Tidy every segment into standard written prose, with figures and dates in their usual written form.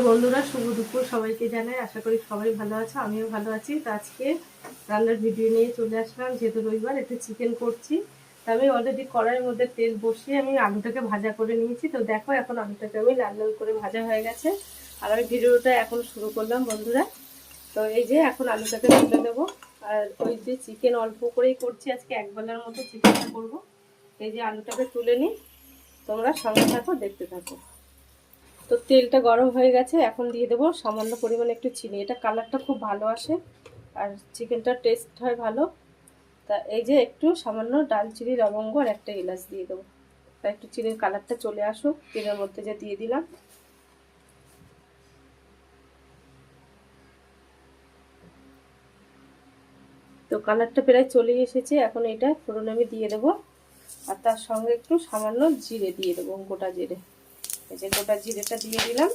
বন্ধুরা, শুভ দুপুর সবাইকে জানাই। আশা করি সবাই ভালো আছে, আমিও ভালো আছি। তো আজকে রান্নার ভিডিও নিয়ে চলে আসলাম। যেহেতু রবিবার, একটু চিকেন করছি। তো আমি অলরেডি কড়াইয়ের মধ্যে তেল বসিয়ে আমি আলুটাকে ভাজা করে নিয়েছি। তো দেখো, এখন আলুটাকে আমি লাল লাল করে ভাজা হয়ে গেছে। আর আমি ভিডিওটা এখন শুরু করলাম বন্ধুরা। তো এই যে এখন আলুটাকে তুলে দেবো। আর ওই যে চিকেন অল্প করেই করছি আজকে, এক বেলার মতো চিকেনটা করবো। এই যে আলুটাকে তুলে নিই, তোমরা সঙ্গে থাকো, দেখতে থাকো। তো তেলটা গরম হয়ে গেছে, এখন দিয়ে দেবো সামান্য পরিমাণে একটু চিনি। এটা কালারটা খুব ভালো আসে আর চিকেনটার টেস্ট হয় ভালো। তা এই যে একটু সামান্য দালচিনি, লবঙ্গ আর একটা এলাচ দিয়ে দেবো। তা একটু চিনির কালারটা চলে আসুক, তেলের মধ্যে যে দিয়ে দিলাম। তো কালারটা প্রায় চলে এসেছে, এখন এটা ফোড়ন আমি দিয়ে দেবো। আর তার সঙ্গে একটু সামান্য জিরে দিয়ে দেবো, গোটা জিরে। এই যে গোটা জিরেটা দিয়ে দিলাম।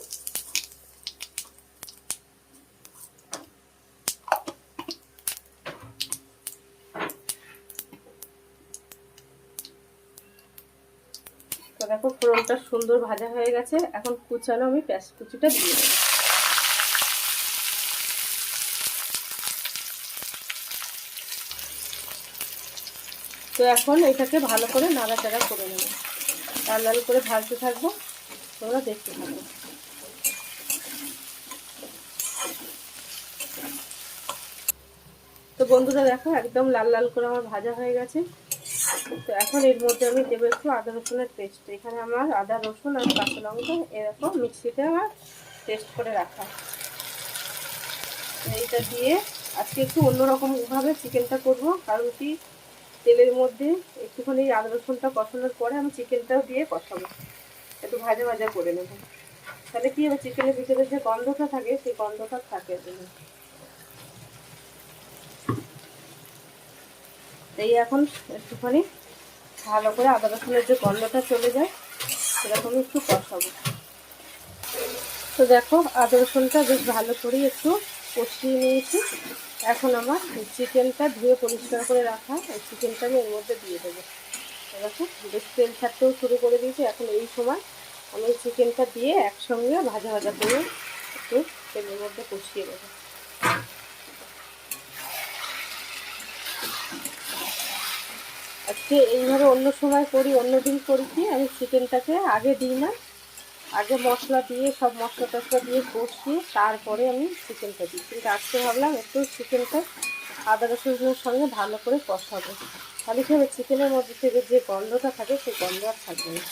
তো দেখো, ফোড়নটা সুন্দর ভাজা হয়ে গেছে। এখন কুচানো আমি পেঁয়াজ কুচিটা দিয়ে দেবো। তো এখন এটাকে ভালো করে নাড়াচাড়া করে নেব, লাল লাল করে ভাজতে থাকবো, তোমরা দেখতে থাকো। তো বন্ধুরা দেখো, একদম লাল লাল করে আমার ভাজা হয়ে গেছে। তো এখন এর মধ্যে আমি দেবো একটু আদা রসুনের পেস্ট। এখানে আমার আদা রসুন আর কাঁচা লঙ্কা এরকম মিক্সিতে আমার পেস্ট করে রাখা। এইটা দিয়ে আজকে একটু অন্যরকমভাবে চিকেনটা করব। কারণ কি, তেলের মধ্যে একটুখানি আদা রসুনটা কষানোর পরে আমি চিকেনটাও দিয়ে কষাবো, একটু ভাজা ভাজা করে নেব। তাহলে কি হবে, চিকেনের ভিতরে যে গন্ধটা থাকে সেই গন্ধটা থাকে। এই এখন একটুখানি ভালো করে আদা রসুনের যে গন্ধটা চলে যায় সেরকম একটু কষাবো। তো দেখো, আদা রসুনটা বেশ ভালো করে একটু কষিয়ে নিয়েছি। এখন আমার চিকেনটা ধুয়ে পরিষ্কার করে রাখা এই চিকেনটা আমি এর মধ্যে দিয়ে দেবো। দেখো, বেশ তেল ছাড়তেও শুরু করে দিয়েছি। এখন এই সময় আমি চিকেনটা দিয়ে একসঙ্গে ভাজা ভাজা করে একটু তেলের মধ্যে কষিয়ে দেবো। আজকে এইভাবে অন্য সময় করি, অন্য দিন করি কি, আমি চিকেনটাকে আগে দিই না, আগে মশলা দিয়ে সব মশলা টশলা দিয়ে কষিয়ে তারপরে আমি চিকেনটা দিই। কিন্তু আজকে ভাবলাম একটু চিকেনটা আদা রসুনের সঙ্গে ভালো করে কষাবো, তাহলে কি হবে, চিকেনের মধ্যে থেকে যে গন্ধটা থাকে সেই গন্ধ আর থাকবে না।